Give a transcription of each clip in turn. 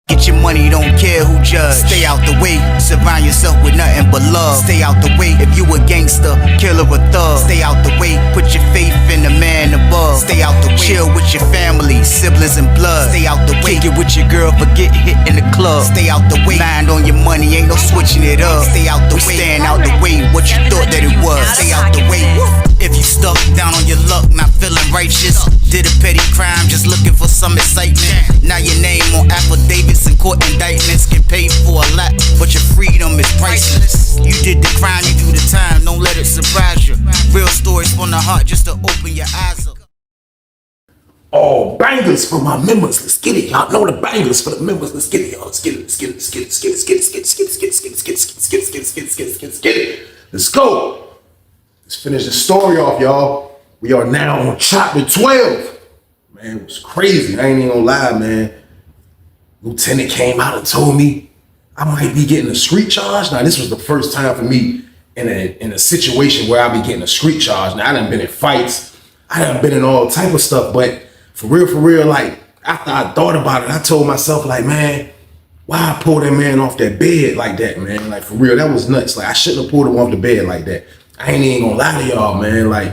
Get your money, don't care who judge. Stay out the way, surround yourself with nothing but love. Stay out the way, if you a gangster, killer or thug. Stay out the way, put your faith in the man above. Stay out the way, chill with your family, siblings and blood. Stay out the way, kick it with your girl, forget hit in the club. Stay out the way, mind on your money, ain't no switching it up. Stay out the way, stand out the way, what you thought that it was. Stay out the way, if you stuck down on your luck, not feeling righteous. Did a petty crime, just looking for some excitement. Now your name on affidavits and court indictments. Get paid for a lot, but your freedom is priceless. You did the crime, you do the time, don't let it surprise you. Real stories from the heart, just to open your eyes up. Oh, bangers for my members. Let's get it. Y'all know the bangers for the members. Let's get it, y'all. Let's get it. Let's get it. Let's get it. Let's get it. Let's get it. Let's get it. Let's get it. Let's go. Let's finish the story off, y'all. We are now on chapter 12. Man, it was crazy. I ain't even gonna lie, man. Lieutenant came out and told me I might be getting a street charge. Now, this was the first time for me in a situation where I be getting a street charge. Now, I done been in fights. I done been in all type of stuff. But for real, like, after I thought about it, I told myself, like, man, why I pull that man off that bed like that, man? Like, for real, that was nuts. Like, I shouldn't have pulled him off the bed like that. I ain't even gonna lie to y'all, man. Like,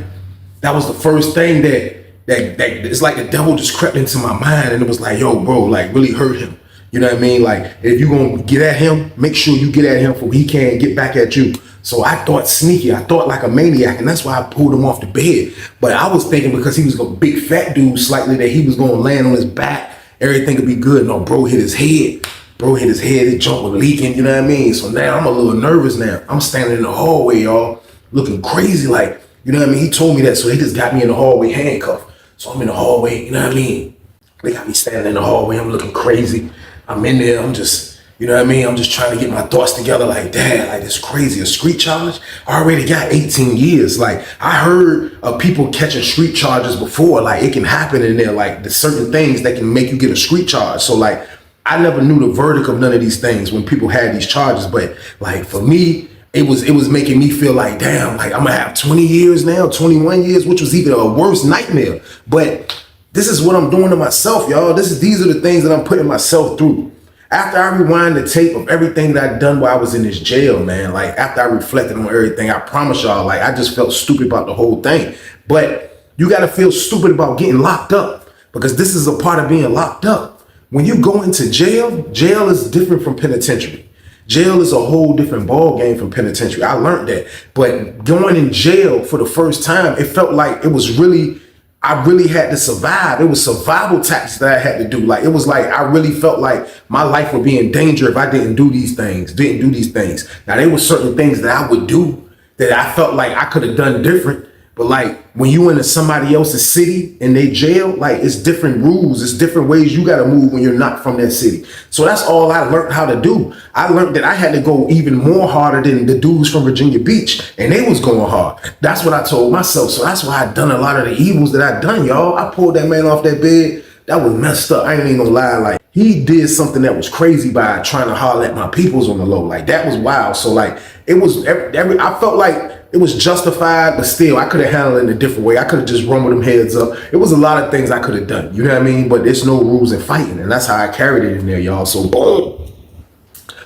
that was the first thing that it's like the devil just crept into my mind, and it was like, yo, bro, like, really hurt him. You know what I mean? Like, if you gonna get at him, make sure you get at him so he can't get back at you. So I thought sneaky, I thought like a maniac, and that's why I pulled him off the bed. But I was thinking because he was a big fat dude slightly that he was gonna land on his back, everything could be good. No, bro hit his head. His junk was leaking, you know what I mean? So now I'm a little nervous now. I'm standing in the hallway, y'all, looking crazy like, you know what I mean? He told me that, so he just got me in the hallway handcuffed. So I'm in the hallway, you know what I mean? They got me standing in the hallway, I'm looking crazy. I'm in there, I'm just, you know what I mean? I'm just trying to get my thoughts together like, dad, like this crazy, a street charge? I already got 18 years. Like, I heard of people catching street charges before, like it can happen in there, like there's certain things that can make you get a street charge. So like, I never knew the verdict of none of these things when people had these charges, but like for me, it was making me feel like, damn, like I'm gonna have 20 years now, 21 years, which was even a worse nightmare. But this is what I'm doing to myself, y'all. These are the things that I'm putting myself through. After I rewind the tape of everything that I'd done while I was in this jail, man, like after I reflected on everything, I promise y'all, like I just felt stupid about the whole thing. But you gotta feel stupid about getting locked up, because this is a part of being locked up. When you go into jail, jail is different from penitentiary. Jail is a whole different ball game from penitentiary. I learned that. But going in jail for the first time, it felt like it was really, I really had to survive. It was survival tactics that I had to do. Like, it was like, I really felt like my life would be in danger if I didn't do these things. Now, there were certain things that I would do that I felt like I could have done different. But like when you into somebody else's city and they jail, like it's different rules, it's different ways you gotta move when you're not from that city. So that's all I learned how to do. I learned that I had to go even more harder than the dudes from Virginia Beach, and they was going hard. That's what I told myself. So that's why I done a lot of the evils that I done, y'all. I pulled that man off that bed. That was messed up. I ain't even gonna lie. Like, he did something that was crazy by trying to holler at my peoples on the low. Like, that was wild. So like, it was I felt like it was justified, but still, I could have handled it in a different way. I could have just run with them heads up. It was a lot of things I could have done. You know what I mean? But there's no rules in fighting, and that's how I carried it in there, y'all. So boom.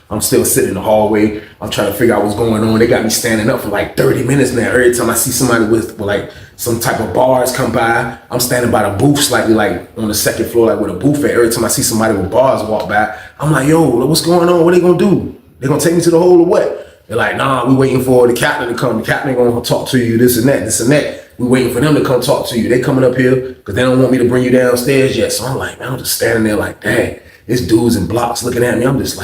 I'm still sitting in the hallway. I'm trying to figure out what's going on. They got me standing up for like 30 minutes now. Every time I see somebody with like some type of bars come by, I'm standing by the booth slightly like on the second floor, like with a booth at. Every time I see somebody with bars walk by, I'm like, yo, what's going on? What they gonna do? They gonna take me to the hole or what? They're like, nah, we waiting for the captain to come. The captain gonna talk to you, this and that. We waiting for them to come talk to you. They coming up here because they don't want me to bring you downstairs yet. So I'm like, man, I'm just standing there like, dang, this dude's in blocks looking at me. I'm just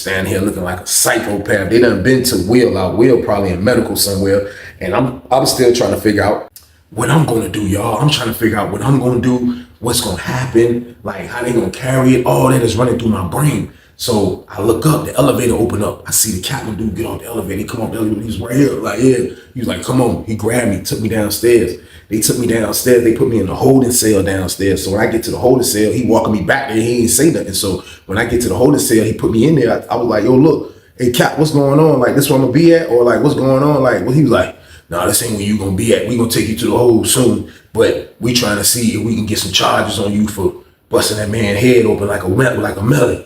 standing here looking like a psychopath. They done been to Will probably in medical somewhere. And I'm still trying to figure out what I'm gonna do, y'all. I'm trying to figure out what I'm gonna do, what's gonna happen, like how they gonna carry it. All that is running through my brain. So I look up, the elevator open up. I see the captain dude get off the elevator. He come off the elevator, he's right here, like, yeah. He was like, come on. He grabbed me, took me downstairs. They took me downstairs. They put me in the holding cell downstairs. So when I get to the holding cell, he walking me back there. He ain't say nothing. So when I get to the holding cell, he put me in there. I was like, yo, look, hey, Cap, what's going on? Like, this where I'm gonna be at? Or like, what's going on? Like, well, he was like, nah, this ain't where you gonna be at. We gonna take you to the hole soon. But we trying to see if we can get some charges on you for busting that man's head open like a melon.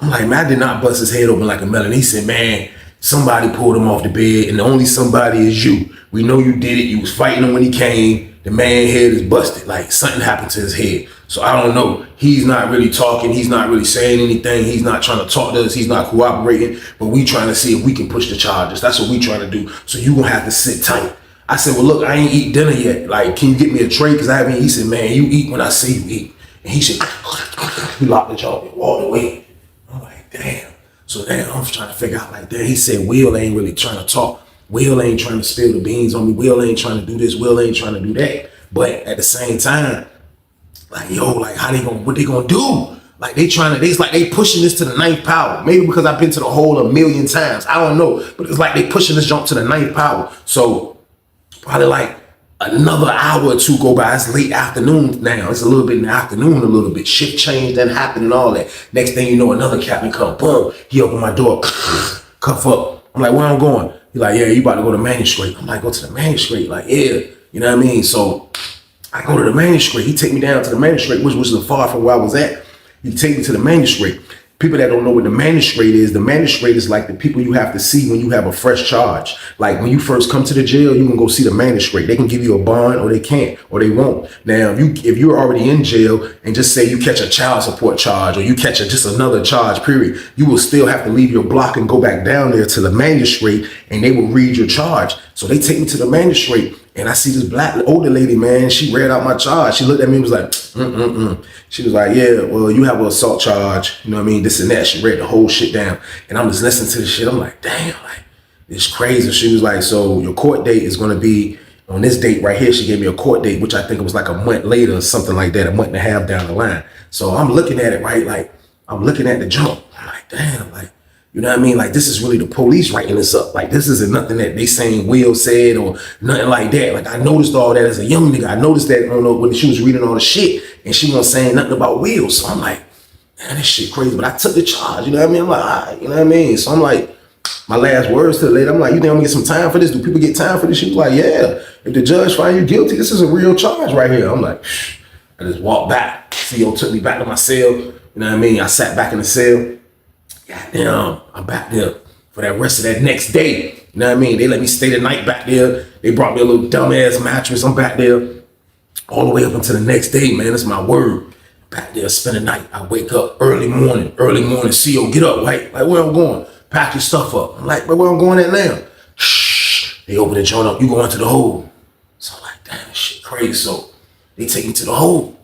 I'm like, man, I did not bust his head open like a melon. He said, man, somebody pulled him off the bed, and the only somebody is you. We know you did it. You was fighting him when he came. The man's head is busted. Like, something happened to his head. So I don't know. He's not really talking. He's not really saying anything. He's not trying to talk to us. He's not cooperating. But we trying to see if we can push the charges. That's what we trying to do. So you gonna have to sit tight. I said, well, look, I ain't eat dinner yet. Like, can you get me a tray? Because I haven't eaten. He said, man, you eat when I say you eat. And he said, he locked the jaw and walked away. I'm like, damn. So then I'm trying to figure out, like, damn, he said Will ain't really trying to talk. Will ain't trying to spill the beans on me. Will ain't trying to do this. Will ain't trying to do that. But at the same time, like, yo, like, what they gonna do? Like, they pushing this to the ninth power. Maybe because I've been to the hole a million times. I don't know. But it's like they pushing this jump to the ninth power. So probably like another hour or two go by. It's late afternoon now. It's a little bit in the afternoon, a little bit. Shift change done happened and all that. Next thing you know, another captain come, boom. He opened my door, cuff up. I'm like, where I'm going? He's like, yeah, you about to go to Magistrate. I'm like, go to the Magistrate? Like, yeah. You know what I mean? So I go to the Magistrate. He take me down to the Magistrate, which was far from where I was at. He take me to the Magistrate. People that don't know what the magistrate is like the people you have to see when you have a fresh charge. Like when you first come to the jail, you can go see the magistrate. They can give you a bond or they can't, or they won't. Now, if you're already in jail and just say you catch a child support charge or you catch just another charge, period, you will still have to leave your block and go back down there to the magistrate and they will read your charge. So they take me to the magistrate and I see this black older lady, man. She read out my charge. She looked at me and was like, She was like, yeah, well, you have an assault charge. You know what I mean? This and that. She read the whole shit down. And I'm just listening to the shit. I'm like, damn, like, it's crazy. She was like, so your court date is going to be on this date right here. She gave me a court date, which I think it was like a month later or something like that, a month and a half down the line. So I'm looking at it, right? Like, I'm looking at the jump. I'm like, damn, like, you know what I mean? Like, this is really the police writing this up. Like, this isn't nothing that they saying Will said or nothing like that. Like, I noticed all that as a young nigga. I noticed that when she was reading all the shit and she wasn't saying nothing about Will. So I'm like, man, this shit crazy. But I took the charge, you know what I mean? I'm like, all right, you know what I mean? So I'm like, my last words to the lady, I'm like, you think I'm gonna get some time for this? Do people get time for this? She was like, yeah. If the judge find you guilty, this is a real charge right here. I'm like, shh. I just walked back. CO took me back to my cell. You know what I mean? I sat back in the cell. Goddamn, I'm back there for that rest of that next day. You know what I mean? They let me stay the night back there. They brought me a little dumbass mattress. I'm back there all the way up until the next day, man. That's my word. Back there, spend the night. I wake up early morning. CO, get up, right? Like, where I'm going? Pack your stuff up. I'm like, where I'm going at now? Shh. They open the joint up. You going to the hole. So I'm like, damn, shit crazy. So they take me to the hole.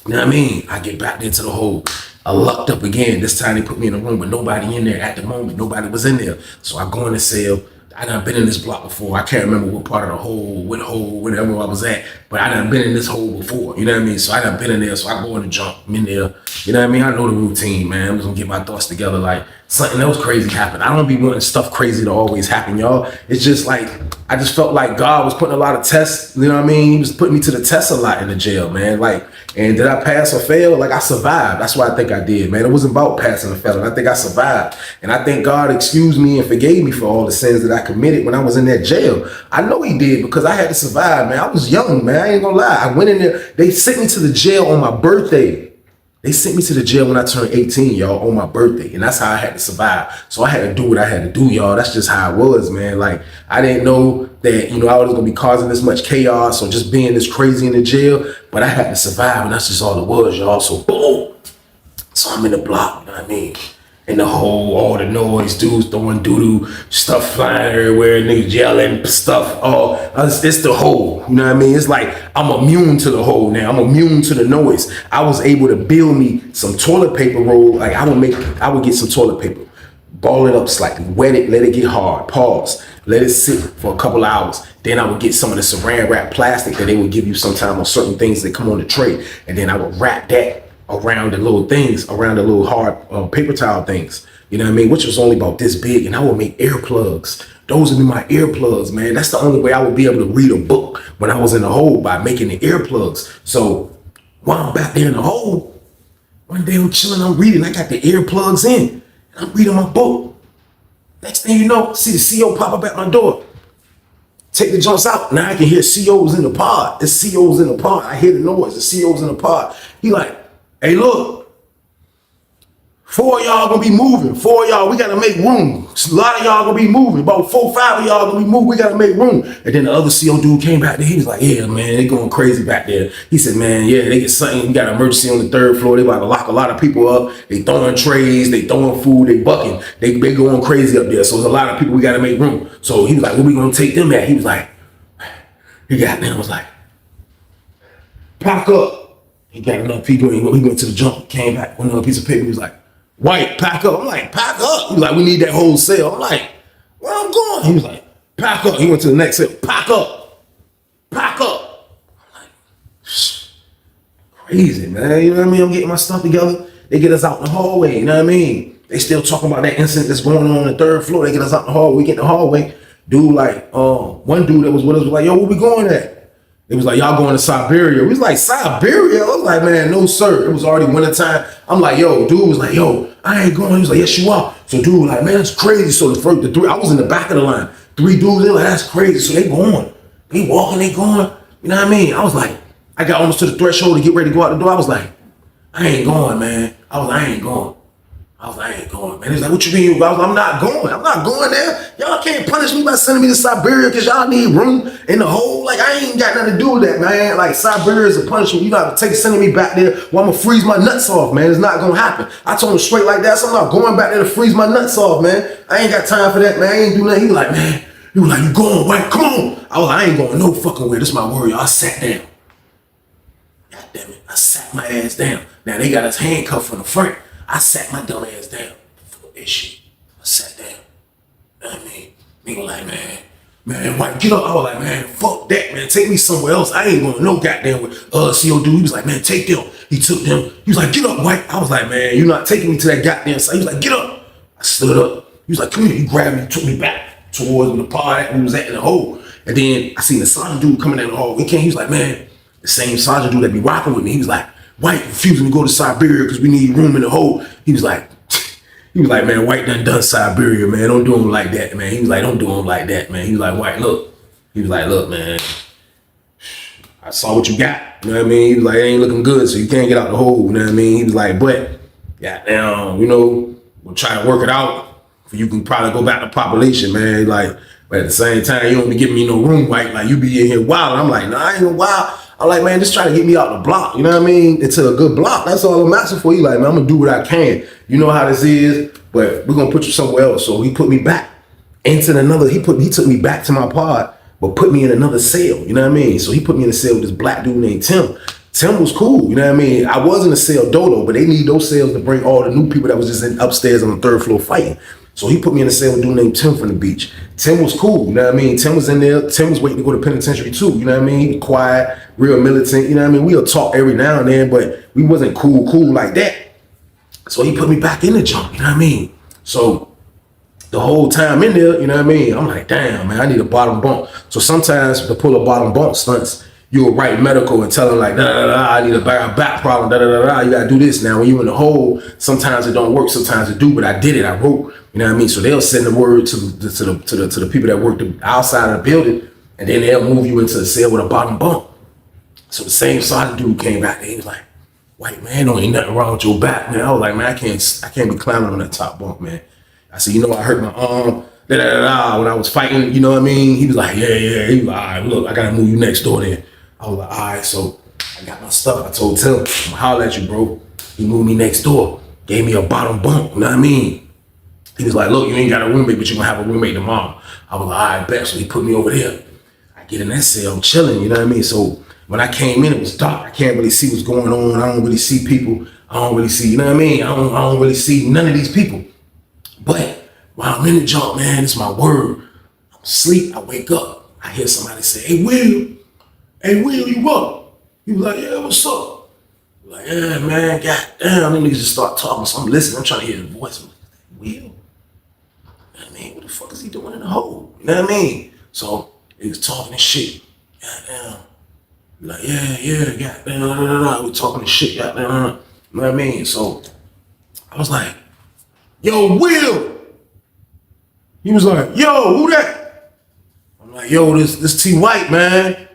You know what I mean? I get back there to the hole. I lucked up again. This time they put me in a room with nobody in there at the moment. Nobody was in there. So I go in the cell. I done been in this block before. I can't remember what part of the hole, wherever I was at, but I done been in this hole before. You know what I mean? So I done been in there. So I go in the jump. I'm in there. You know what I mean? I know the routine, man. I'm just gonna get my thoughts together. Like, something else crazy happened. I don't be wanting stuff crazy to always happen, y'all. It's just like, I just felt like God was putting a lot of tests. You know what I mean? He was putting me to the test a lot in the jail, man. Like, and did I pass or fail? Like, I survived. That's what I think I did, man. It wasn't about passing or failing. I think I survived. And I think God excused me and forgave me for all the sins that I committed when I was in that jail. I know he did because I had to survive, man. I was young, man. I ain't gonna lie. I went in there. They sent me to the jail on my birthday. They sent me to the jail when I turned 18, y'all, on my birthday. And that's how I had to survive. So I had to do what I had to do, y'all. That's just how it was, man. Like, I didn't know that, you know, I was going to be causing this much chaos or just being this crazy in the jail. But I had to survive, and that's just all it was, y'all. So, boom. So I'm in the block, you know what I mean? In the hole, all the noise, dudes throwing doo-doo, stuff flying everywhere, niggas yelling, stuff. It's the hole, you know what I mean? It's like I'm immune to the hole now. I'm immune to the noise. I was able to build me some toilet paper roll. Like, I would get some toilet paper, ball it up slightly, wet it, let it get hard, pause, let it sit for a couple hours. Then I would get some of the saran wrap plastic that they would give you sometime on certain things that come on the tray. And then I would wrap that around the little things, around the little hard paper towel things, you know what I mean? Which was only about this big, and I would make earplugs. Those would be my earplugs, man. That's the only way I would be able to read a book when I was in the hole, by making the earplugs. So while I'm back there in the hole, one day I'm chilling, I'm reading, I got the earplugs in, and I'm reading my book. Next thing you know, see the CO pop up at my door. Take the jumps out. Now I can hear COs in the pod. It's COs in the pod. I hear the noise. The COs in the pod. He like, hey, look. 4 of y'all gonna be moving. 4 of y'all, we gotta make room. A lot of y'all gonna be moving. About 4, 5 of y'all gonna be moving. We gotta make room. And then the other CO dude came back there. He was like, yeah, man, they going crazy back there. He said, man, yeah, they get something. We got an emergency on the 3rd floor. They about to lock a lot of people up. They throwing trays, they throwing food, they bucking. They going crazy up there. So there's a lot of people, we gotta make room. So he was like, where we gonna take them at? He was like, he got there and was like, pack up. He got enough people. He went to the jump, came back with another piece of paper. He was like, White, pack up. I'm like, pack up. He was like, we need that whole sale. I'm like, where I'm going? He was like, pack up. He went to the next sale. Pack up. Pack up. I'm like, crazy, man. You know what I mean? I'm getting my stuff together. They get us out in the hallway. You know what I mean? They still talking about that incident that's going on the 3rd floor. They get us out in the hallway. We get in the hallway. Dude, like, one dude that was with us was like, yo, where we going at? It was like, y'all going to Siberia. We was like, Siberia? I was like, man, no, sir. It was already wintertime. I'm like, yo, dude was like, yo, I ain't going. He was like, yes, you are. So dude was like, man, that's crazy. So the 3, I was in the back of the line. 3 dudes, they like, that's crazy. So they going. They walking, they going. You know what I mean? I was like, I got almost to the threshold to get ready to go out the door. I was like, I ain't going, man. I was like, I ain't going. I was like, I ain't going, man. He's like, what you mean? I was like, I'm not going. I'm not going there. Y'all can't punish me by sending me to Siberia because y'all need room in the hole. Like, I ain't got nothing to do with that, man. Like, Siberia is a punishment. You got to sending me back there where I'm going to freeze my nuts off, man. It's not going to happen. I told him straight like that, so I'm not going back there to freeze my nuts off, man. I ain't got time for that, man. I ain't do nothing. He was like, man, you going, White? Come on. I was like, I ain't going no fucking way. This is my word. I sat down. God damn it. I sat my ass down. Now, they got us handcuffed from the front. I sat my dumb ass down. That shit. I sat down. You know what I mean? Nigga like, man, White, get up. I was like, man, fuck that, man. Take me somewhere else. I ain't going no goddamn with CO dude. He was like, man, take them. He took them. He was like, get up, White. I was like, man, you're not taking me to that goddamn side. He was like, get up. I stood up. He was like, come here. He grabbed me, took me back towards the pod that we was at in the hole. And then I seen the sergeant dude coming down the hall. He was like, man, the same sergeant dude that be rocking with me. He was like, White refusing to go to Siberia because we need room in the hole. He was like, man, White done Siberia, man. Don't do him like that, man. He was like, don't do him like that, man. He was like, White, look. He was like, look, man, I saw what you got. You know what I mean? He was like, it ain't looking good, so you can't get out the hole. You know what I mean? He was like, but, goddamn, you know, we'll try to work it out. You can probably go back to population, man. Like, but at the same time, you don't be giving me no room, White. Like, you be in here wild. I'm like, nah, I ain't no wild. I'm like, man, just try to get me out the block. You know what I mean? Into a good block. That's all I'm asking for. You like, man, I'm gonna do what I can. You know how this is, but we're gonna put you somewhere else. So he put me back into another. He took me back to my pod, but put me in another cell. You know what I mean? So he put me in a cell with this black dude named Tim. Tim was cool. You know what I mean? I was in a cell Dodo, but they need those cells to bring all the new people that was just upstairs on the 3rd floor fighting. So he put me in a cell with a dude named Tim from the beach. Tim was cool, you know what I mean? Tim was in there. Tim was waiting to go to penitentiary too, you know what I mean? He was quiet, real militant, you know what I mean? We'll talk every now and then, but we wasn't cool like that. So he put me back in the junk, you know what I mean? So the whole time in there, you know what I mean? I'm like, damn, man, I need a bottom bunk. So sometimes to pull a bottom bunk stunts, you'll write medical and tell them like, I need a back problem, you gotta do this. Now, when you in the hole, sometimes it don't work, sometimes it do, but I did it, I wrote, you know what I mean? So they'll send the word to the people that work outside of the building, and then they'll move you into a cell with a bottom bunk. So the same sergeant dude came back there, he was like, White, man, don't ain't nothing wrong with your back, man. I was like, man, I can't be climbing on that top bunk, man. I said, you know, I hurt my arm, when I was fighting, you know what I mean? He was like, yeah. He was like, all right, look, I gotta move you next door then. I was like, all right, so I got my stuff. I told Tim, I'm gonna holler at you, bro. He moved me next door, gave me a bottom bunk, you know what I mean? He was like, look, you ain't got a roommate, but you're gonna have a roommate tomorrow. I was like, all right, bet. So he put me over there. I get in that cell, I'm chilling, you know what I mean? So when I came in, it was dark. I can't really see what's going on. I don't really see people. I don't really see, you know what I mean? I don't really see none of these people. But while I'm in the junk, man, it's my word. I'm asleep, I wake up. I hear somebody say, hey, Will, you up? He was like, yeah, what's up? I'm like, yeah, man, goddamn. Them niggas just start talking. So I'm listening. I'm trying to hear his voice. I'm like, Will? You know what I mean? What the fuck is he doing in the hole? You know what I mean? So he was talking and shit. Goddamn. Like, yeah, goddamn. We talking and shit, goddamn. You know what I mean? So I was like, yo, Will. He was like, yo, who that? I'm like, yo, this T White, man.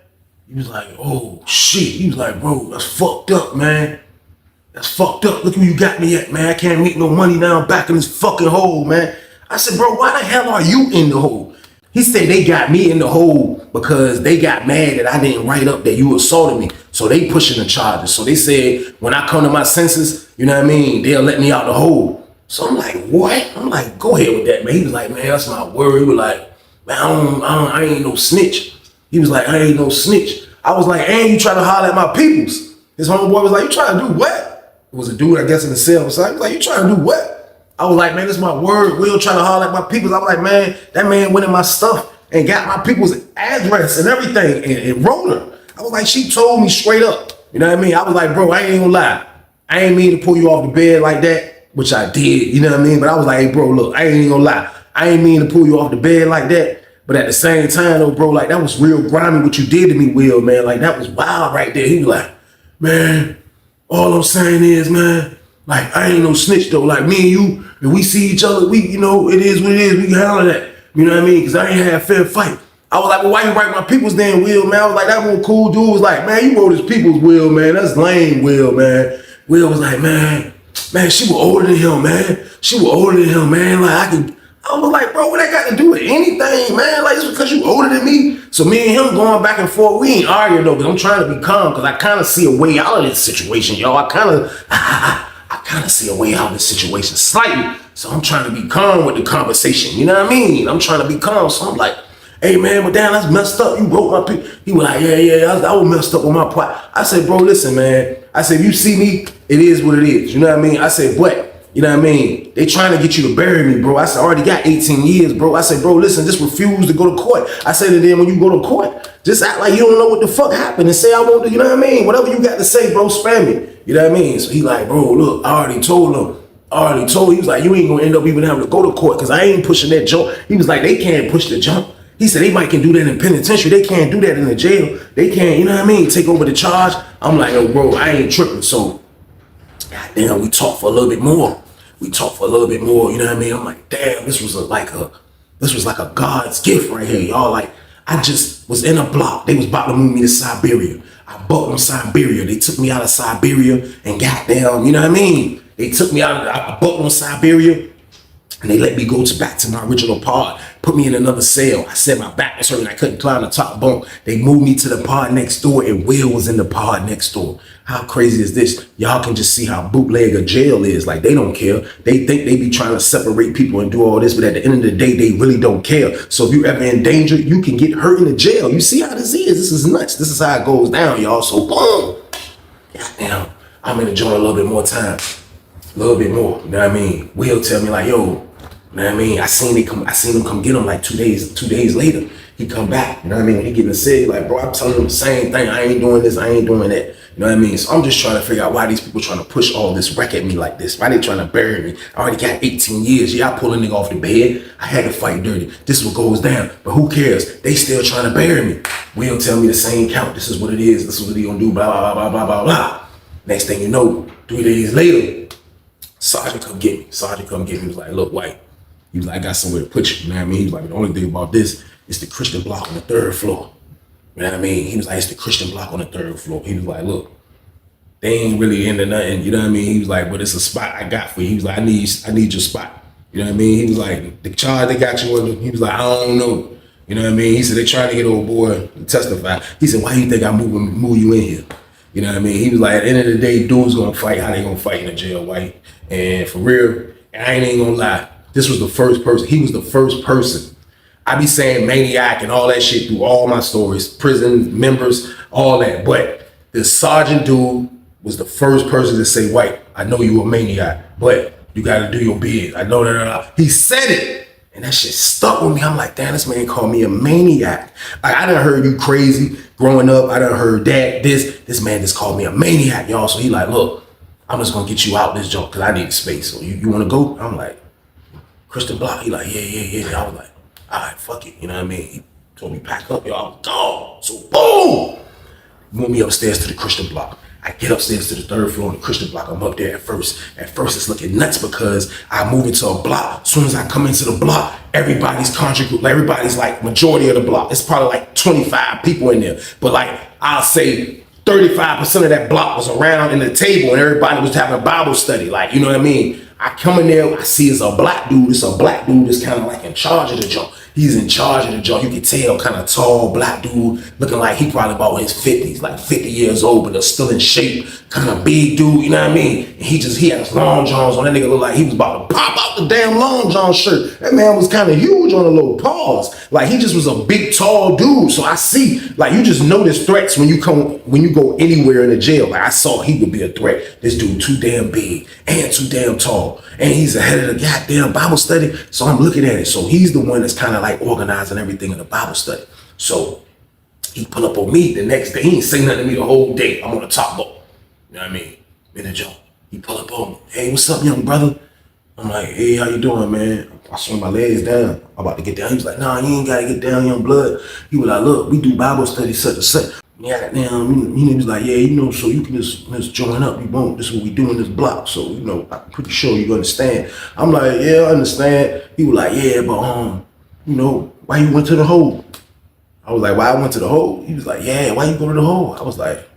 He was like, oh shit. He was like, bro, that's fucked up, man. That's fucked up. Look where you got me at, man. I can't make no money now. I'm back in this fucking hole, man. I said, bro, why the hell are you in the hole? He said they got me in the hole because they got mad that I didn't write up that you assaulted me. So they pushing the charges. So they said when I come to my senses, you know what I mean, they'll let me out the hole. So I'm like, what? I'm like, go ahead with that, man. He was like, man, that's my word. He was like, man, I ain't no snitch. He was like, I ain't no snitch. I was like, and you trying to holler at my peoples. His homeboy was like, you trying to do what? It was a dude, I guess, in the cell. So I was like, you trying to do what? I was like, man, this is my word. Will trying to holler at my peoples. I was like, man, that man went in my stuff and got my people's address and everything and wrote her. I was like, she told me straight up. You know what I mean? I was like, bro, I ain't gonna lie. I ain't mean to pull you off the bed like that, which I did, you know what I mean? But I was like, hey, bro, look, I ain't gonna lie. I ain't mean to pull you off the bed like that. But at the same time, though, bro, like, that was real grimy what you did to me, Will, man. Like, that was wild right there. He was like, man, all I'm saying is, man, like, I ain't no snitch, though. Like, me and you, if we see each other, we, you know, it is what it is. We can handle that. You know what I mean? Because I ain't had a fair fight. I was like, well, why you write my people's name, Will, man? I was like, that one cool dude was like, man, you wrote his people's, Will, man. That's lame, Will, man. Will was like, man, she was older than him, man. She was older than him, man. Like, I was like, bro, what that got to do with anything, man? Like, it's because you older than me. So me and him going back and forth, we ain't arguing, though, because I'm trying to be calm, because I kind of see a way out of this situation, y'all. I kind of see a way out of this situation slightly. So I'm trying to be calm with the conversation. You know what I mean? I'm trying to be calm. So I'm like, hey, man, but damn, that's messed up. You wrote my people. He was like, yeah, I was messed up with my part. I said, bro, listen, man. I said, if you see me, it is what it is. You know what I mean? I said, but, you know what I mean? They trying to get you to bury me, bro. I said, I already got 18 years, bro. I said, bro, listen, just refuse to go to court. I said to them, when you go to court, just act like you don't know what the fuck happened and say I won't do, you know what I mean? Whatever you got to say, bro, spam me. You know what I mean? So he like, bro, look, I already told him. He was like, you ain't gonna end up even having to go to court because I ain't pushing that jump. He was like, they can't push the jump. He said they might can do that in penitentiary. They can't do that in the jail. They can't, you know what I mean, take over the charge. I'm like, oh, bro, I ain't tripping. So, goddamn, we talked for a little bit more. You know what I mean? I'm like, damn, this was like a God's gift right here, y'all. Like, I just was in a block. They was about to move me to Siberia. I bucked them Siberia. They took me out of Siberia and goddamn, you know what I mean? They took me out of, I bucked them Siberia. And they let me go back to my original pod, put me in another cell. I said my back was hurting, I couldn't climb the top bunk. They moved me to the pod next door and Will was in the pod next door. How crazy is this? Y'all can just see how bootleg a jail is. Like, they don't care. They think they be trying to separate people and do all this, but at the end of the day, they really don't care. So if you're ever in danger, you can get hurt in the jail. You see how this is? This is nuts. This is how it goes down, y'all. So boom. Goddamn, I'm in the joint a little bit more time. A little bit more, you know what I mean? Will tell me like, yo, you know what I mean? I seen him come get him like 2 days later. He come back, you know what I mean? When he get in the city, like, bro, I'm telling him the same thing. I ain't doing this, I ain't doing that. You know what I mean? So I'm just trying to figure out why these people trying to push all this wreck at me like this. Why they trying to bury me? I already got 18 years. Yeah, I pull a nigga off the bed. I had to fight dirty. This is what goes down. But who cares? They still trying to bury me. Will tell me the same count. This is what it is. This is what he gonna do, blah, blah, blah, blah, blah, blah. Next thing you know, 3 days later, Sergeant come get me. He was like, look, White. He was like, I got somewhere to put you. You know what I mean? He was like, the only thing about this is the Christian block on the 3rd floor. You know what I mean? He was like, it's the Christian block on the 3rd floor. He was like, look, they ain't really into nothing. You know what I mean? He was like, but it's a spot I got for you. He was like, I need your spot. You know what I mean? He was like, the charge they got you under. He was like, I don't know. You know what I mean? He said, they trying to get old boy to testify. He said, why do you think I move you in here? You know what I mean? He was like, at the end of the day, dudes gonna fight how they gonna fight in the jail, White. And for real, I ain't gonna lie. This was the first person. He was the first person. I be saying maniac and all that shit through all my stories, prison members, all that. But this sergeant dude was the first person to say, White, I know you a maniac, but you gotta do your bid. I know that. He said it. And that shit stuck with me. I'm like, damn, this man called me a maniac. Like, I done heard you crazy growing up. I done heard that, this man just called me a maniac, y'all. So he like, look, I'm just gonna get you out this joint because I need space. So you wanna go? I'm like, Christian block. He like, yeah. I was like, all right, fuck it. You know what I mean? He told me pack up, y'all. I was gone. So boom, moved me upstairs to the Christian block. I get upstairs to the 3rd floor on the Christian block. I'm up there at first. At first, it's looking nuts because I move into a block. As soon as I come into the block, everybody's contribute. Everybody's like majority of the block. It's probably like 25 people in there. But like, I'll say 35% of that block was around in the table and everybody was having a Bible study. Like, you know what I mean? I come in there, I see it's a black dude. It's a black dude that's kind of like in charge of the joint. He's in charge of the joint. You can tell, kind of tall, black dude, looking like he probably about in his 50s, like 50 years old, but still in shape, kind of big dude, you know what I mean? And he had his long johns on. That nigga looked like he was about to pop out the damn long john shirt. That man was kind of huge on the little paws. Like, he just was a big, tall dude. So I see, like, you just notice threats when you go anywhere in the jail. Like, I saw he would be a threat. This dude too damn big and too damn tall. And he's the head of the goddamn Bible study. So I'm looking at it. So he's the one that's kind of like organizing everything in the Bible study. So he pull up on me the next day. He ain't say nothing to me the whole day. I'm on the top bunk. You know what I mean? In the joint. He pull up on me. Hey, what's up, young brother? I'm like, hey, how you doing, man? I swing my legs down. I'm about to get down. He was like, nah, you ain't got to get down, young blood. He was like, look, we do Bible study such and such. Yeah, he was like, yeah, you know, so you can just join up. You won't. This is what we do in this block. So, you know, I'm pretty sure you understand. I'm like, yeah, I understand. He was like, yeah, but, you know, why you went to the hole? I was like, why I went to the hole? He was like, yeah, why you go to the hole? I was like,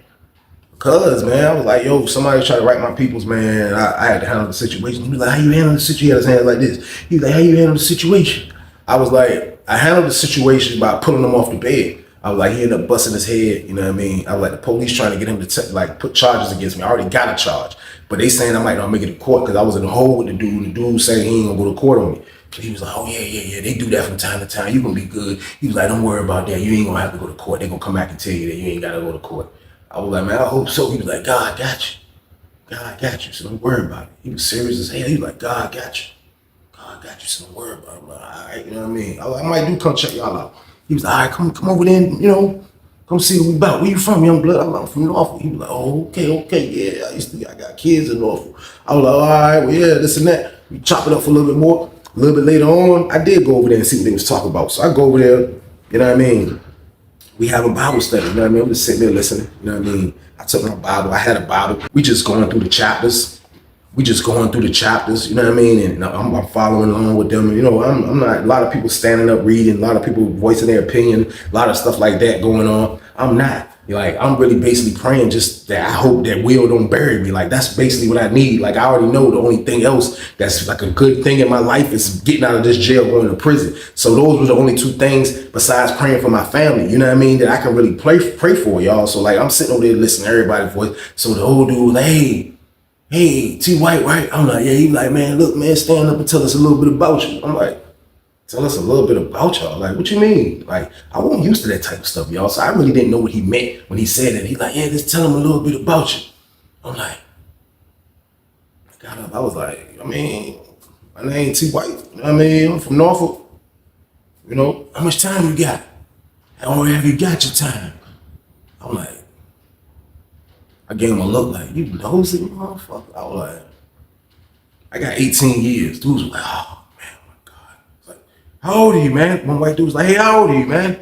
because, man, I was like, yo, somebody tried to write my peoples, man. I had to handle the situation. He was like, how you handle the situation? He had his hands like this. He was like, how you handle the situation? I was like, I handled the situation by pulling him off the bed. I was like, he ended up busting his head, you know what I mean? I was like, the police trying to get him to put charges against me. I already got a charge, but they saying I might not make it to court because I was in the hole with the dude. The dude saying he ain't gonna go to court on me. So he was like, oh yeah, they do that from time to time. You gonna be good. He was like, don't worry about that. You ain't gonna have to go to court. They gonna come back and tell you that you ain't gotta go to court. I was like, man, I hope so. He was like, God got you. God got you, so don't worry about it. He was serious as hell. He was like, God got you. God got you, so don't worry about it. I'm like, all right, you know what I mean? I might come check y'all out. He was like, all right, come over there and, you know, come see what we about. Where you from, young blood? I'm from Norfolk. He was like, oh, okay, yeah. I got kids in Norfolk. I was like, all right, well, yeah, this and that. We chop it up for a little bit more. A little bit later on, I did go over there and see what they was talking about. So I go over there, you know what I mean? We have a Bible study, you know what I mean? I'm just sitting there listening, you know what I mean? I took my Bible, I had a Bible. We just going through the chapters. You know what I mean? And I'm following along with them. And, you know, I'm not, a lot of people standing up reading, a lot of people voicing their opinion, a lot of stuff like that going on. I'm not. Like, I'm really basically praying just that I hope that Will don't bury me. Like, that's basically what I need. Like, I already know the only thing else that's like a good thing in my life is getting out of this jail, going to prison. So those were the only two things besides praying for my family, you know what I mean, that I can really pray for, y'all. So, like, I'm sitting over there listening to everybody's voice. So the old dude was like, hey, T. White, right? I'm like, yeah. He like, man, look, man, stand up and tell us a little bit about you. I'm like, tell us a little bit about y'all. Like, what you mean? Like, I wasn't used to that type of stuff, y'all. So I really didn't know what he meant when he said that. He's like, yeah, just tell him a little bit about you. I'm like, I got up. I was like, I mean, my name T. White. You know what I mean? I'm from Norfolk. You know, how much time you got? How have you got your time? I'm like, I gave him a look like, you nosy motherfucker. I was like, I got 18 years. Dude was like, oh, man, oh my God. Like, how old are you, man? One white dude was like, hey, how old are you, man?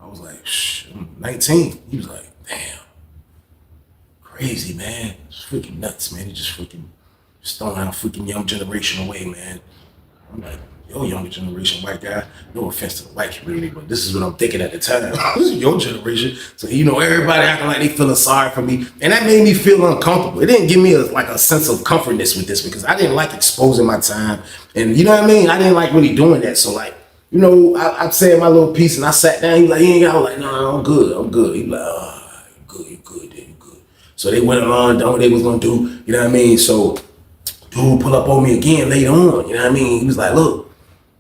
I was like, shh, I'm 19. He was like, damn. Crazy, man. It's freaking nuts, man. He just throwing our freaking young generation away, man. I'm like, yo, younger generation white guy, no offense to the white community, but this is what I'm thinking at the time. This is your generation. So, you know, everybody acting like they feeling sorry for me. And that made me feel uncomfortable. It didn't give me a sense of comfortness with this because I didn't like exposing my time. And you know what I mean? I didn't like really doing that. So, like, you know, I said my little piece and I sat down. He was like, you ain't got, I was like, no, I'm good. He was like, oh, you good. So they went along, done what they was gonna do, you know what I mean? So dude pull up on me again later on, you know what I mean? He was like, look,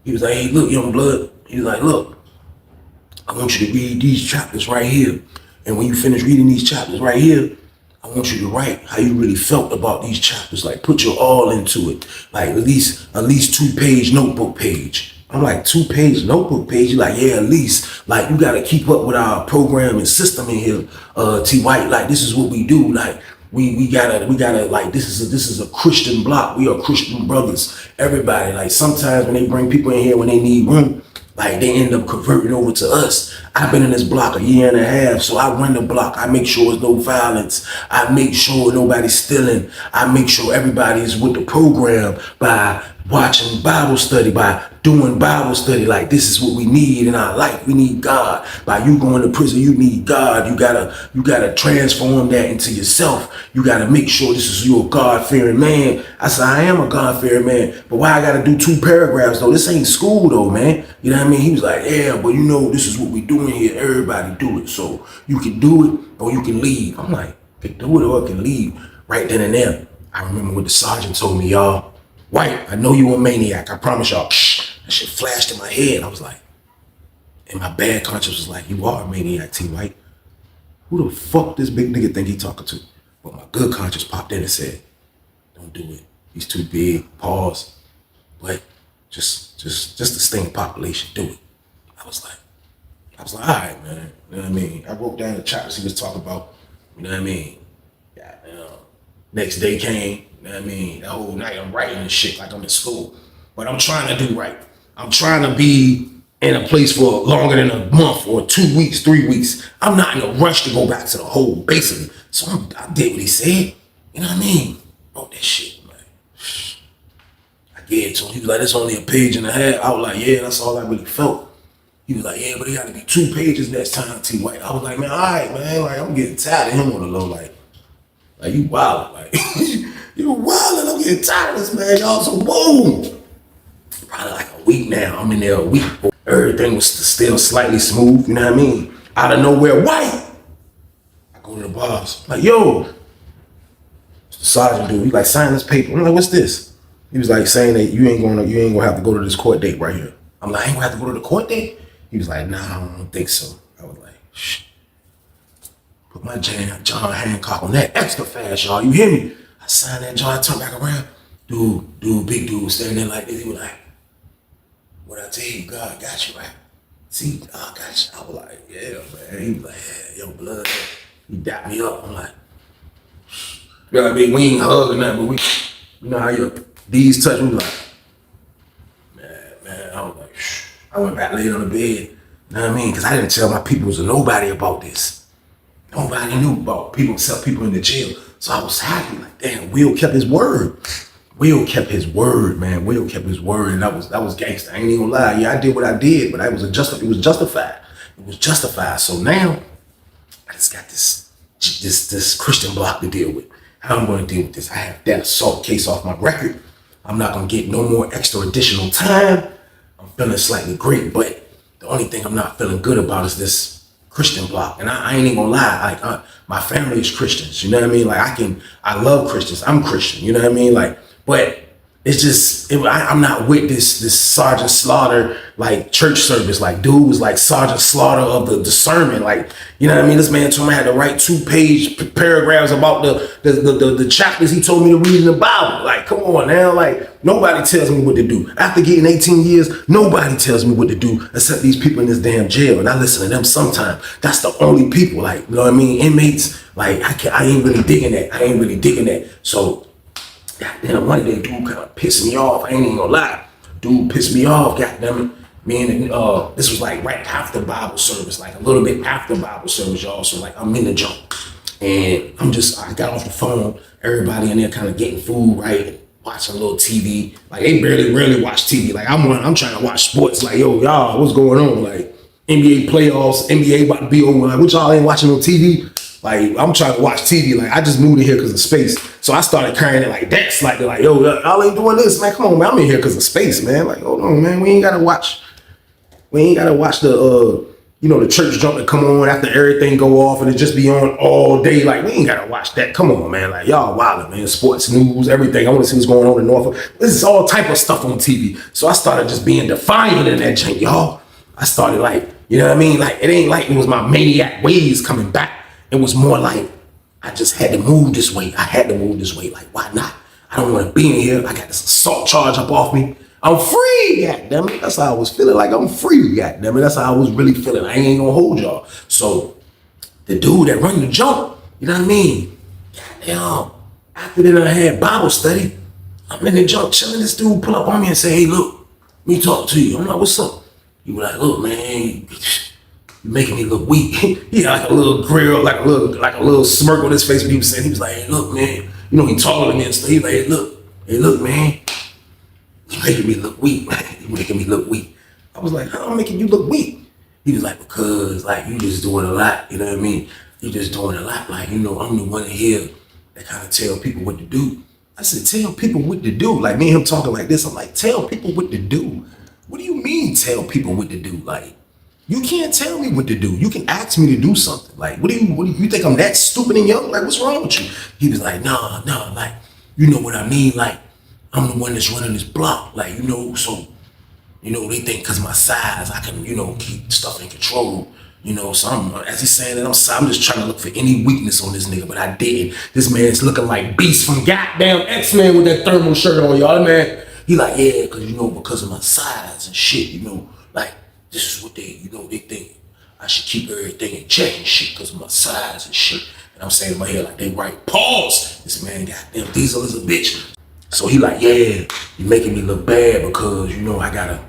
hey, look, young blood. He was like, look, I want you to read these chapters right here. And when you finish reading these chapters right here, I want you to write how you really felt about these chapters. Like, put your all into it. Like, at least 2-page notebook page. I'm like, 2-page notebook page? You're like, yeah, at least. Like, you got to keep up with our program and system in here, T. White. Like, this is what we do. Like, we gotta, like, this is a Christian block. We are Christian brothers. Everybody, like, sometimes when they bring people in here when they need room, like, they end up converting over to us. I've been in this block a year and a half, so I run the block. I make sure there's no violence. I make sure nobody's stealing. I make sure everybody's with the program by watching Bible study, by doing Bible study. Like, this is what we need in our life. We need God. By you going to prison, you need God. You gotta transform that into yourself. You gotta make sure this is your God-fearing man. I said, I am a God-fearing man, but why I gotta do 2 paragraphs though? This ain't school though, man. You know what I mean? He was like, yeah, but you know, this is what we doing here. Everybody do it. So you can do it or you can leave. I'm like, can do it or I can leave. Right then and there, I remember what the sergeant told me, y'all. White, I know you a maniac. I promise y'all. That shit flashed in my head. I was like, and my bad conscience was like, you are a maniac, T. White. Who the fuck this big nigga think he talking to? But my good conscience popped in and said, don't do it. He's too big. Pause. But just the sting population, do it. I was like, all right, man. You know what I mean? I wrote down the chapters he was talking about. You know what I mean? Goddamn. Next day came. You know what I mean? That whole night I'm writing and shit like I'm in school. But I'm trying to do right. I'm trying to be in a place for longer than a month or 2 weeks, 3 weeks. I'm not in a rush to go back to the whole basically. So I did what he said. You know what I mean? Wrote that shit. Like, I gave it to him. He was like, it's only a page and a half. I was like, yeah, that's all I really felt. He was like, yeah, but it got to be 2 pages next time, T. White. I was like, man, all right, man. Like, I'm getting tired of him on the low. Like you wildin'. Like, you wildin'. I'm getting tired of this, man. Y'all, so boom. Probably like a week now. I'm in there a week. Everything was still slightly smooth, you know what I mean? Out of nowhere, White. I go to the boss, like, yo, it's the sergeant dude. He like, sign this paper. I'm like, what's this? He was like saying that you ain't gonna have to go to this court date right here. I'm like, I ain't gonna have to go to the court date? He was like, nah, I don't think so. I was like, shh. Put my John Hancock on that extra fast, y'all. You hear me? I signed that John, turn back around. Dude, big dude standing there like this. He was like, what I tell you, God got you, right? See, God got you. I was like, yeah, man. He was like, yeah, yo, blood. He dapped me up. I'm like, you know what I mean? We ain't hugging nothing, but you know how these touch. We like, man. I was like, shh. I went back, laid on the bed. You know what I mean? Because I didn't tell my peoples or nobody about this. Nobody knew about people except people in the jail. So I was happy. Like, damn, Will kept his word. Will kept his word, man. Will kept his word, and that was gangster. I ain't even gonna lie. Yeah, I did what I did, but it was justified. It was justified. So now I just got this Christian block to deal with. How I'm gonna deal with this? I have that assault case off my record. I'm not gonna get no more extra additional time. I'm feeling slightly great, but the only thing I'm not feeling good about is this Christian block. And I ain't even gonna lie. Like my family is Christians. You know what I mean? Like I love Christians. I'm Christian. You know what I mean? Like. But it's just, I'm not with this Sergeant Slaughter, like, church service. Like, dude was like Sergeant Slaughter of the sermon. Like, you know what I mean? This man told me I had to write 2-page paragraphs about the chapters he told me to read in the Bible. Like, come on now. Like, nobody tells me what to do. After getting 18 years, nobody tells me what to do except these people in this damn jail. And I listen to them sometimes. That's the only people, like, you know what I mean? Inmates, like, I ain't really digging that. So, goddamn, one day dude kind of pissed me off. I ain't even gonna lie. Dude pissed me off, goddamn it. Man, this was like right after Bible service, like a little bit after Bible service, y'all. So like I'm in the junk. And I got off the phone, everybody in there kind of getting food, right? Watching a little TV. Like they rarely watch TV. Like I'm trying to watch sports. Like, yo, y'all, what's going on? Like NBA playoffs, NBA about to be over. Like, what y'all ain't watching on TV? Like, I'm trying to watch TV. Like, I just moved in here because of space. So I started carrying it like that. Like, they're like, yo, y'all ain't doing this, man. Come on, man. I'm in here because of space, man. Like, hold on, man. We ain't gotta watch the the church jump that come on after everything go off and it just be on all day. Like, we ain't gotta watch that. Come on, man. Like, y'all wildin', man. Sports, news, everything. I want to see what's going on in Norfolk. This is all type of stuff on TV. So I started just being defiant in that jank, y'all. I started like, you know what I mean? Like, it ain't like it was my maniac ways coming back. It was more like, I just had to move this way. Like, why not? I don't want to be in here. I got this assault charge up off me. I'm free, goddammit. That's how I was feeling. Like, I'm free, goddammit. That's how I was really feeling. I ain't gonna hold y'all. So, the dude that run the jump, you know what I mean? Goddamn. After that I had Bible study, I'm in the jump chilling. This dude pull up on me and say, hey, look, let me talk to you. I'm like, what's up? He was like, look, man, you making me look weak. He had like a little grill, like a little smirk on his face when he was saying, hey, look, man, you know, he taller than me and stuff. He like, hey, look, man, you making me look weak, man. You making me look weak. I was like, how am I making you look weak? He was like, because like you just doing a lot, you know what I mean? You just doing a lot. Like, you know, I'm the one in here that kind of tell people what to do. I said, tell people what to do. Like me and him talking like this, I'm like, tell people what to do. What do you mean tell people what to do? Like, you can't tell me what to do. You can ask me to do something. Like, what do you think I'm that stupid and young? Like, what's wrong with you? He was like, nah, like, you know what I mean? Like, I'm the one that's running this block. Like, you know, so, you know, they think because my size, I can, you know, keep stuff in control. You know, so as he's saying that, I'm just trying to look for any weakness on this nigga, but I didn't. This man's looking like Beast from goddamn X-Men with that thermal shirt on, y'all. Man, he like, yeah, because, you know, because of my size and shit, you know, like, this is what they, you know, they think I should keep everything in check and shit because of my size and shit. And I'm saying in my head, like, they right, pause. This man, goddamn, Diesel is a bitch. So he like, yeah, you making me look bad because, you know, I gotta,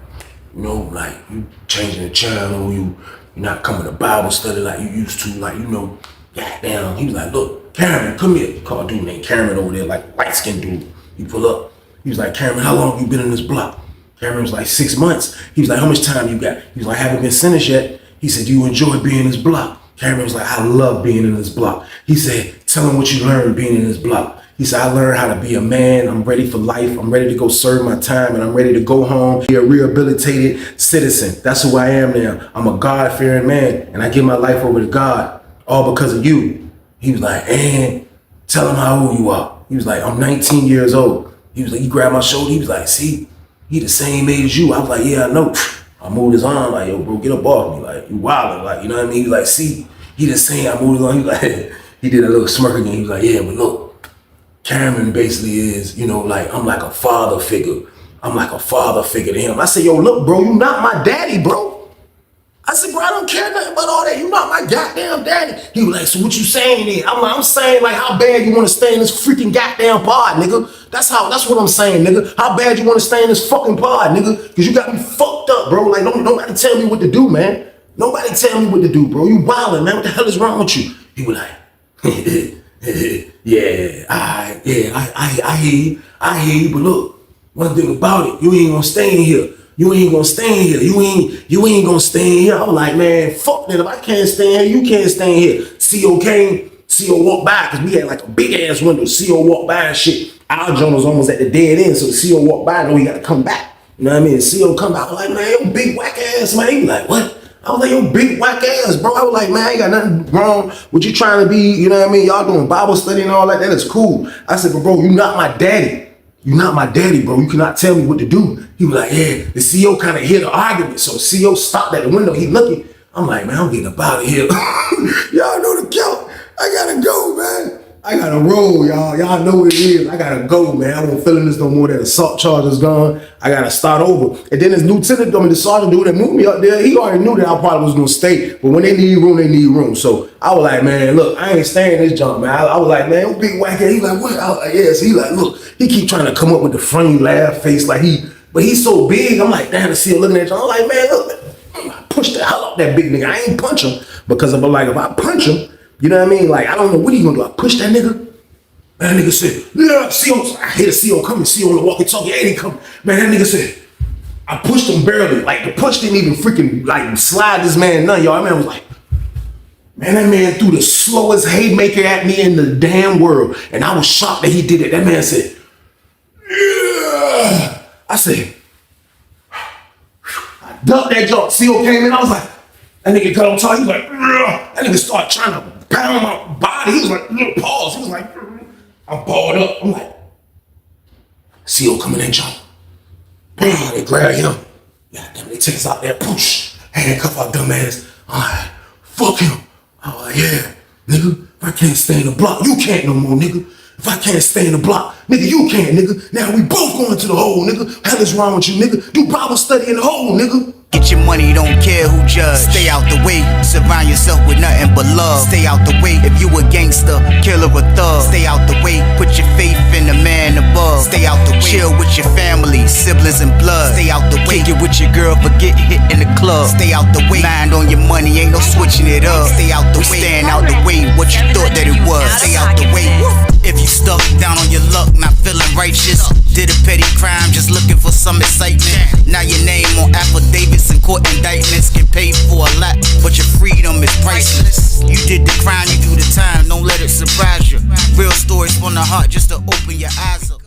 you know, like, you changing the channel, you're not coming to Bible study like you used to, like, you know, goddamn. He was like, look, Cameron, come here. Call a dude named Cameron over there, like, light-skinned dude. He pull up. He was like, Cameron, how long have you been in this block? Cameron was like, 6 months. He was like, how much time you got? He was like, I haven't been sentenced yet. He said, do you enjoy being in this block? Cameron was like, I love being in this block. He said, tell him what you learned being in this block. He said, I learned how to be a man. I'm ready for life. I'm ready to go serve my time, and I'm ready to go home, be a rehabilitated citizen. That's who I am now. I'm a God-fearing man, and I give my life over to God, all because of you. He was like, and tell him how old you are. He was like, I'm 19 years old. He was like, he grabbed my shoulder. He was like, see, he the same age as you. I was like, yeah, I know. I moved his arm like, yo, bro, get up off me. Like, you wildin'. Like, you know what I mean? He was like, see, he the same. I moved his arm. He was like, he did a little smirk again. He was like, yeah, but look, Cameron basically is, you know, like, I'm like a father figure. I'm like a father figure to him. I said, yo, look, bro, you not my daddy, bro. I said, bro, I don't care nothing about all that. You not my goddamn daddy. He was like, so what you saying then? I'm saying, like, how bad you want to stay in this freaking goddamn pod, nigga. That's what I'm saying, nigga. How bad you want to stay in this fucking pod, nigga? Because you got me fucked up, bro. Like, nobody tell me what to do, man. Nobody tell me what to do, bro. You wildin', man. What the hell is wrong with you? He was like, yeah, I hear you, but look, one thing about it, you ain't gonna stay in here. You ain't gonna stay in here. You ain't gonna stay in here. I was like, man, fuck that. If I can't stay in here, you can't stay in here. CO came, CO walked by, because we had like a big ass window. CO walked by and shit. Our joint was almost at the dead end, so the CO walked by, and we gotta come back. You know what I mean? CO come back, I was like, man, yo, big whack ass, man. He was like, what? I was like, yo, big whack ass, bro. I was like, man, I ain't got nothing wrong with you trying to be, you know what I mean? Y'all doing Bible study and all that. That is cool. I said, but bro, you not my daddy. You not my daddy, bro. You cannot tell me what to do. He was like, yeah. The CO kind of hear the argument. So CO stopped at the window. He looking. I'm like, man, I'm getting up out of here. Y'all know the count. I gotta go, man. I gotta roll, y'all. Y'all know what it is. I gotta go, man. I won't feeling this no more. That assault charge is gone. I gotta start over. And then this lieutenant, the sergeant dude that moved me up there, he already knew that I probably was gonna stay. But when they need room, they need room. So I was like, man, look, I ain't staying in this junk, man. I was like, man, big whack ass. He like, what? I was like, yeah. So he like, look, he keep trying to come up with the funny laugh face, like but he's so big. I'm like, damn, to see him looking at you. I'm like, man, look, I push the hell out that big nigga. I ain't punch him because I'm like, if I punch him, you know what I mean? Like, I don't know what he gonna do. I push that nigga. Man, that nigga said, yeah, CO. I hear the CO coming. CO on the walkie-talkie. Hey, he come. Man, that nigga said, I pushed him barely. Like, the push didn't even freaking, like, slide this man none, y'all. That man was like, man, that man threw the slowest haymaker at me in the damn world. And I was shocked that he did it. That man said, yeah. I said, I ducked that jump. CO came in. I was like, that nigga cut on top. He was like, yeah. That nigga started trying to pound my body. He was like, little pause. He was like, I'm balled up. I'm like, CO coming in, jump. They grab him. God damn, they take us out there. Push. Handcuff our dumb ass. All right, fuck him. I was like, yeah, nigga, if I can't stay in the block, you can't no more, nigga. If I can't stay in the block, nigga, you can't, nigga. Now we both going to the hole, nigga. Hell is wrong with you, nigga? Do Bible study in the hole, nigga. Get your money, don't care who judge. Stay out the way, surround yourself with nothing but love. Stay out the way if you a gangster, killer or thug. Stay out the way, put your faith in the man above. Stay out the way, chill with your family, siblings and blood. Stay out the way, kick it with your girl, forget hit in the club. Stay out the way, mind on your money, ain't no switching it up. Stay out the way, stand out the way, what you thought that it was. Stay out the way, if you stuck down on your luck, not feeling righteous. Did a petty crime, just looking for some excitement. Now your name on affidavits and court indictments. Get paid for a lot, but your freedom is priceless. You did the crime, you do the time, don't let it surprise you. Real stories from the heart just to open your eyes up.